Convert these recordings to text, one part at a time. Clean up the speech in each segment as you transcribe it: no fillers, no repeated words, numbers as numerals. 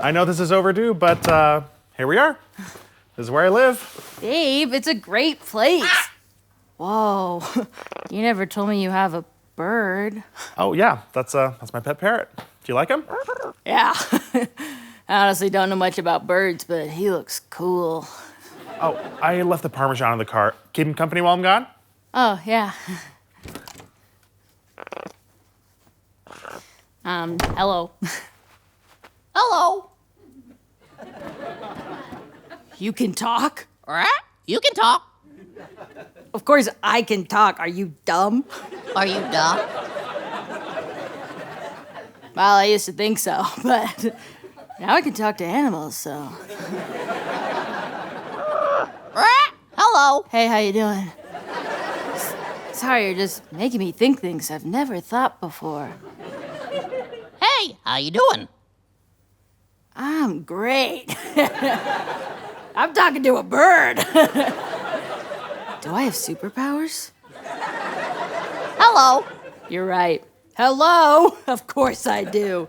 I know this is overdue, but here we are. This is where I live. Babe, it's a great place. Whoa, you never told me you have a bird. Oh yeah, that's my pet parrot. Do you like him? Yeah. I honestly don't know much about birds, but he looks cool. Oh, I left the Parmesan in the car. Keep him company while I'm gone? Oh, yeah. Hello. Hello. You can talk? You can talk. Of course I can talk. Are you dumb? Are you dumb? Well, I used to think so, but now I can talk to animals, so. Hello. Hey, how you doing? Sorry, you're just making me think things I've never thought before. Hey, how you doing? I'm great. I'm talking to a bird. Do I have superpowers? Hello. You're right. Hello? Of course I do.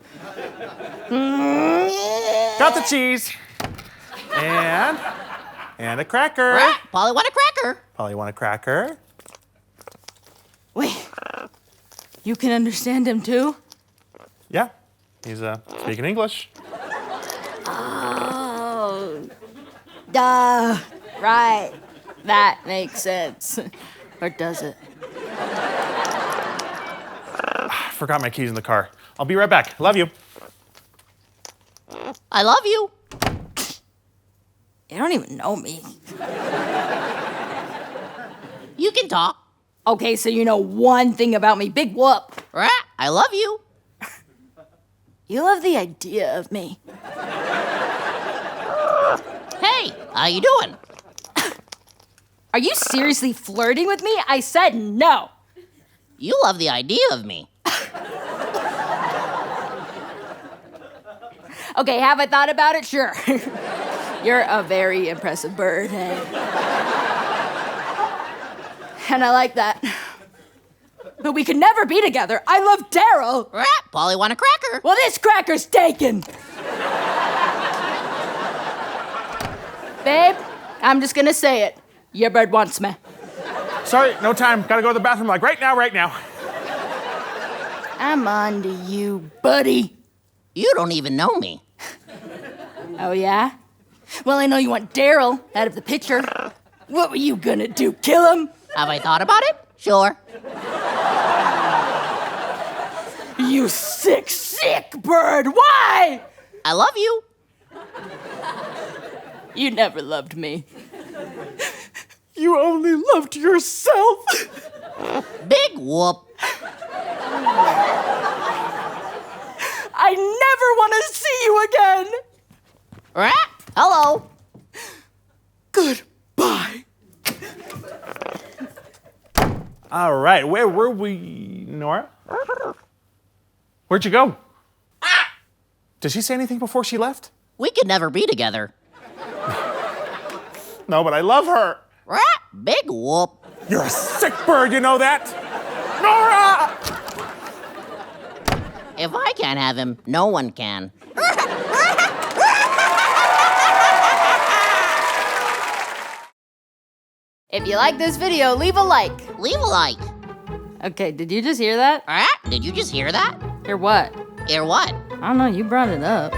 Got the cheese. And a cracker. Polly want a cracker. Polly, want a cracker? Wait, you can understand him too? Yeah, he's speaking English. Oh, duh, right. That makes sense. Or does it? I forgot my keys in the car. I'll be right back. Love you. I love you. You don't even know me. You can talk. Okay, so you know one thing about me. Big whoop. I love you. You love the idea of me. Hey, how you doing? Are you seriously flirting with me? I said no. You love the idea of me. Okay, have I thought about it? Sure. You're a very impressive bird, hey? And I like that. But we can never be together. I love Daryl. Polly want a cracker. Well, this cracker's taken. Babe, I'm just gonna say it. Your bird wants me. Sorry, no time. Gotta go to the bathroom like right now. I'm on to you, buddy. You don't even know me. Oh, yeah? Well, I know you want Daryl out of the picture. What were you gonna do, kill him? Have I thought about it? Sure. You sick bird. Why? I love you. You never loved me. You only loved yourself. Big whoop. I never want to see you again. Hello. Goodbye. All right, where were we, Nora? Where'd you go? Did she say anything before she left? We could never be together. No, but I love her. Big whoop. You're a sick bird, you know that? Nora! If I can't have him, no one can. If you like this video, leave a like. Leave a like. Okay, did you just hear that? Did you just hear that? Hear what? Hear what? I don't know, you brought it up.